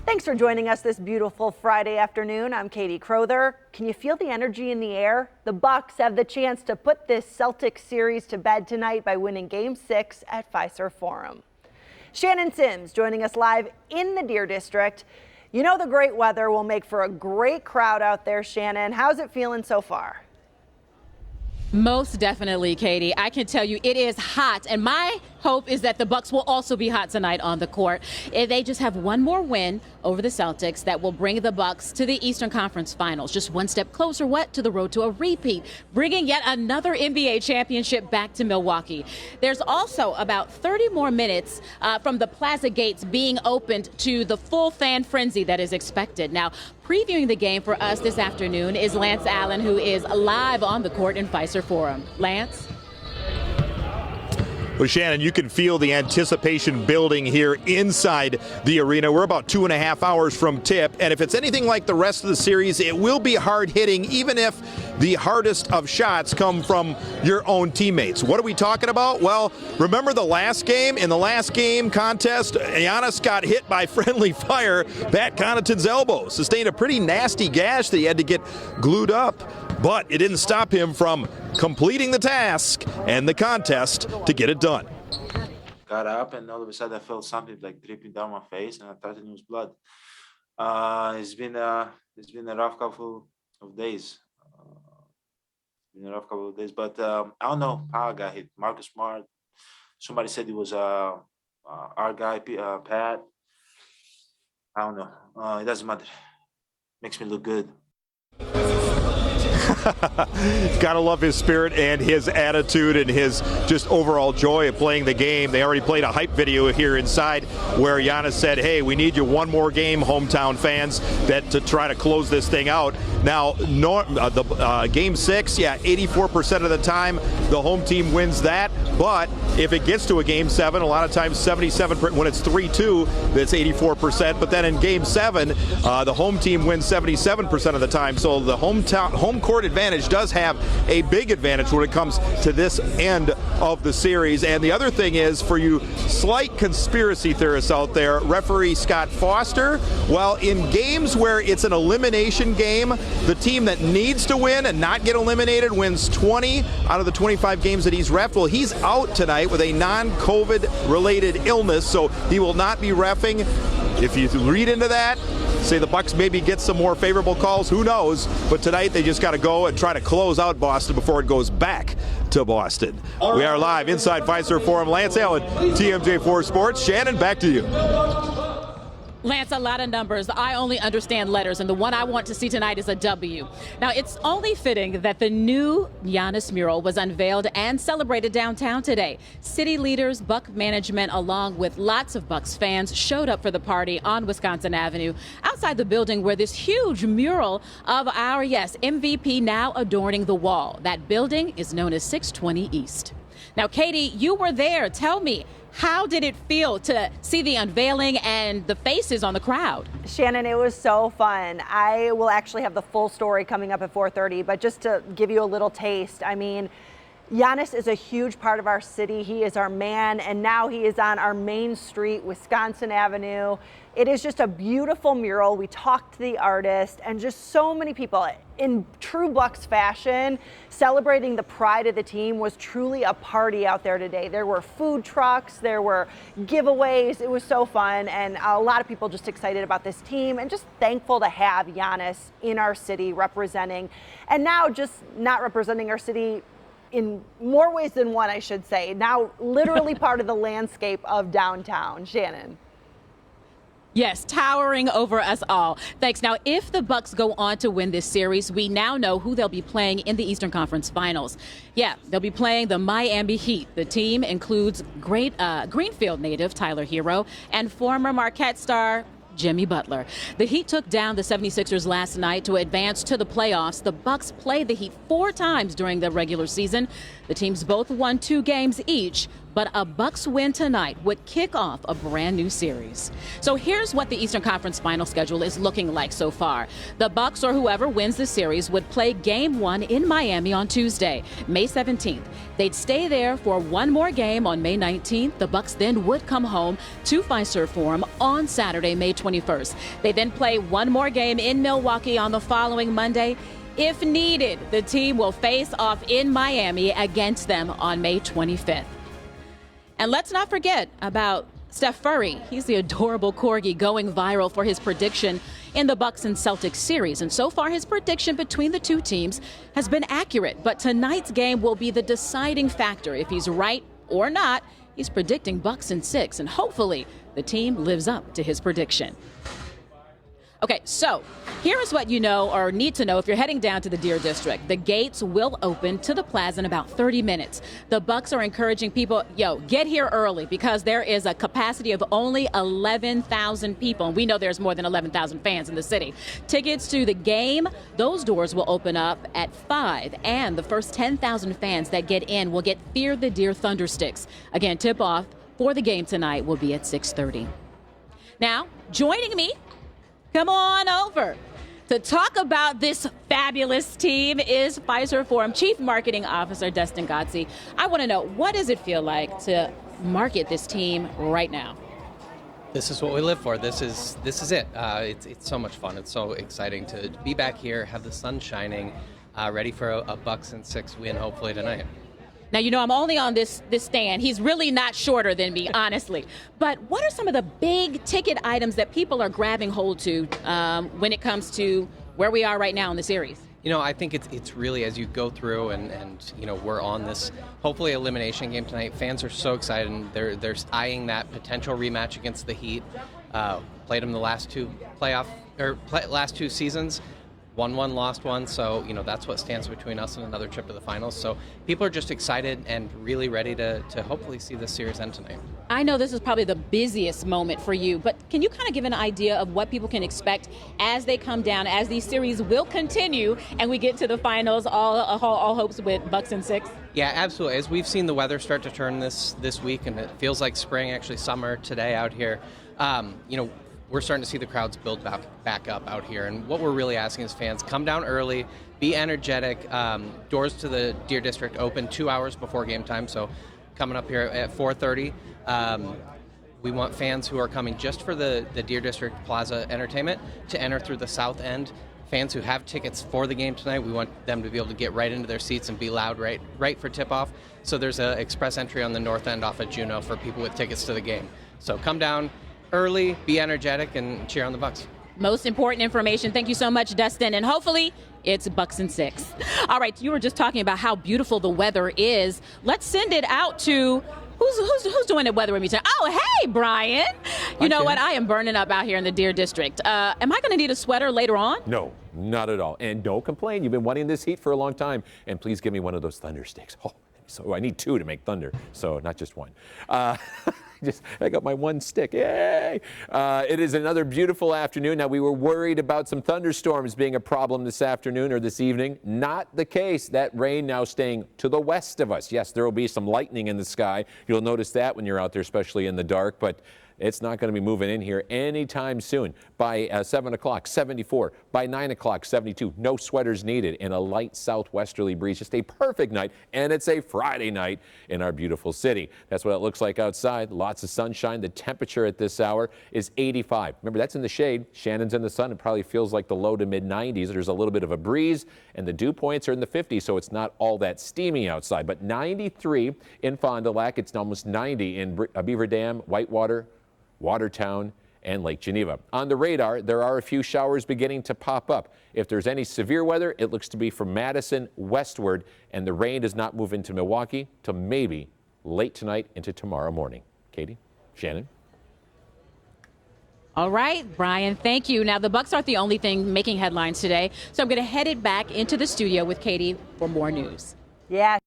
Thanks for joining us this beautiful Friday afternoon. I'm Katie Crowther. Can you feel the energy in the air? The Bucks have the chance to put this Celtics series to bed tonight by winning Game 6 at Fiserv Forum. Shannon Sims joining us live in the Deer District. You know the great weather will make for a great crowd out there, Shannon. How's it feeling so far? Most definitely, Katie. I can tell you it is hot, and my hope is that the Bucks will also be hot tonight on the court. They just have one more win over the Celtics that will bring the Bucks to the Eastern Conference Finals, just one step closer to the road to a repeat, bringing yet another NBA championship back to Milwaukee. There's also about 30 more minutes from the Plaza gates being opened to the full fan frenzy that is expected. Now, previewing the game for us this afternoon is Lance Allen, who is live on the court in Fiserv Forum. Lance? Well, Shannon, you can feel the anticipation building here inside the arena. We're about 2.5 hours from tip, and if it's anything like the rest of the series, it will be hard hitting, even if the hardest of shots come from your own teammates. What are we talking about? Well, remember the last game? In the last game contest, Giannis got hit by friendly fire. Pat Connaughton's elbow sustained a pretty nasty gash that he had to get glued up, but it didn't stop him from completing the task and the contest to get it done. Got up, and all of a sudden I felt something like dripping down my face, and I thought it was blood. It's been a rough couple of days. But I don't know how I got hit. Marcus Smart. Somebody said it was our guy, Pat. I don't know. It doesn't matter. Makes me look good. Gotta love his spirit and his attitude and his just overall joy of playing the game. They already played a hype video here inside where Giannis said, hey, we need you one more game, hometown fans, that to try to close this thing out. Now, Game 6, 84% of the time the home team wins that, but if it gets to a Game 7, a lot of times 77%, when it's 3-2, that's 84%, but then in Game 7, the home team wins 77% of the time, so the home court advantage does have a big advantage when it comes to this end of the series. And the other thing is, for you slight conspiracy theorists out there, referee Scott Foster, well, in games where it's an elimination game, the team that needs to win and not get eliminated wins 20 out of the 25 games that he's reffed. Well, he's out tonight with a non-COVID related illness, so he will not be reffing. If you read into that, say the Bucks maybe get some more favorable calls, who knows? But tonight they just got to go and try to close out Boston before it goes back to Boston. We are live inside Fiserv Forum. Lance Allen, TMJ4 Sports. Shannon, back to you. Lance, a lot of numbers. I only understand letters, and the one I want to see tonight is a W. Now, it's only fitting that the new Giannis mural was unveiled and celebrated downtown today. City leaders, Buck management, along with lots of Bucks fans, showed up for the party on Wisconsin Avenue, outside the building where this huge mural of our, MVP now adorning the wall. That building is known as 620 East. Now, Katie, you were there. Tell me, how did it feel to see the unveiling and the faces on the crowd? Shannon, it was so fun. I will actually have the full story coming up at 4:30, but just to give you a little taste, I mean, Giannis is a huge part of our city. He is our man, and now he is on our main street, Wisconsin Avenue. It is just a beautiful mural. We talked to the artist, and just so many people in true Bucks fashion celebrating the pride of the team. Was truly a party out there today. There were food trucks, there were giveaways. It was so fun, and a lot of people just excited about this team and just thankful to have Giannis in our city representing, and now just not representing our city in more ways than one, I should say. Now literally part of the landscape of downtown. Shannon. Yes, towering over us all. Thanks. Now, if the Bucks go on to win this series, we now know who they'll be playing in the Eastern Conference Finals. Yeah, they'll be playing the Miami Heat. The team includes great Greenfield native Tyler Hero and former Marquette star Jimmy Butler. The Heat took down the 76ers last night to advance to the playoffs. The Bucks played the Heat 4 times during the regular season. The teams both won 2 games each. but a Bucks win tonight would kick off a brand new series. So here's what the Eastern Conference final schedule is looking like so far. The Bucks or whoever wins the series would play Game 1 in Miami on Tuesday, May 17th. They'd stay there for one more game on May 19th. The Bucks then would come home to Fiserv Forum on Saturday, May 21st. They then play one more game in Milwaukee on the following Monday. If needed, the team will face off in Miami against them on May 25th. And let's not forget about Steph Curry. He's the adorable corgi going viral for his prediction in the Bucks and Celtics series. And so far, his prediction between the two teams has been accurate. But tonight's game will be the deciding factor. If he's right or not, he's predicting Bucks in 6. And hopefully, the team lives up to his prediction. Okay, so here is what you know or need to know if you're heading down to the Deer District. The gates will open to the plaza in about 30 minutes. The Bucks are encouraging people, get here early because there is a capacity of only 11,000 people. And we know there's more than 11,000 fans in the city. Tickets to the game, those doors will open up at 5. And the first 10,000 fans that get in will get Fear the Deer Thunder Sticks. Again, tip-off for the game tonight will be at 6:30. Now, joining me, come on over to talk about this fabulous team is Fiserv Forum Chief Marketing Officer Dustin Gotze. I want to know, what does it feel like to market this team right now? This is what we live for. This is it. It's so much fun. It's so exciting to be back here, have the sun shining, ready for a Bucks and 6 win hopefully tonight. Now, I'm only on this stand. He's really not shorter than me, honestly. But what are some of the big ticket items that people are grabbing hold to when it comes to where we are right now in the series? I think it's really as you go through and we're on this hopefully elimination game tonight. Fans are so excited and they're eyeing that potential rematch against the Heat. Played them the last two seasons. Won one, lost one, so that's what stands between us and another trip to the finals. So people are just excited and really ready to hopefully see this series end tonight. I know this is probably the busiest moment for you, but can you kind of give an idea of what people can expect as they come down, as these series will continue and we get to the finals, all hopes with Bucks in 6? Yeah, absolutely. As we've seen the weather start to turn this week, and it feels like spring, actually summer today out here, we're starting to see the crowds build back up out here. And what we're really asking is fans, come down early, be energetic. Doors to the Deer District open 2 hours before game time, so coming up here at 4:30. We want fans who are coming just for the Deer District Plaza entertainment to enter through the south end. Fans who have tickets for the game tonight, we want them to be able to get right into their seats and be loud right for tip-off. So there's an express entry on the north end off of Juneau for people with tickets to the game. So come down early, be energetic, and cheer on the Bucks. Most important information. Thank you so much, Dustin. And hopefully it's Bucks in 6. All right, you were just talking about how beautiful the weather is. Let's send it out to who's doing the weather with me today? Oh, hey, Brian. You know what? I am burning up out here in the Deer District. Am I going to need a sweater later on? No, not at all. And don't complain. You've been wanting this heat for a long time. And please give me one of those thunder sticks. Oh, so I need 2 to make thunder, so not just 1. I got my 1 stick. Yay! It is another beautiful afternoon. Now, we were worried about some thunderstorms being a problem this afternoon or this evening. Not the case. That rain now staying to the west of us. Yes, there will be some lightning in the sky. You'll notice that when you're out there, especially in the dark, but it's not going to be moving in here anytime soon. By 7 o'clock, 74. By 9 o'clock, 72. No sweaters needed. And a light southwesterly breeze. Just a perfect night. And it's a Friday night in our beautiful city. That's what it looks like outside. Lots of sunshine. The temperature at this hour is 85. Remember, that's in the shade. Shannon's in the sun. It probably feels like the low to mid 90s. There's a little bit of a breeze. And the dew points are in the 50s, so it's not all that steamy outside. But 93 in Fond du Lac. It's almost 90 in Beaver Dam, Whitewater, Watertown, and Lake Geneva. On the radar, there are a few showers beginning to pop up. If there's any severe weather, it looks to be from Madison westward, and the rain does not move into Milwaukee till maybe late tonight into tomorrow morning. Katie, Shannon. All right, Brian, thank you. Now, the Bucks aren't the only thing making headlines today, so I'm going to head it back into the studio with Katie for more news. Yeah.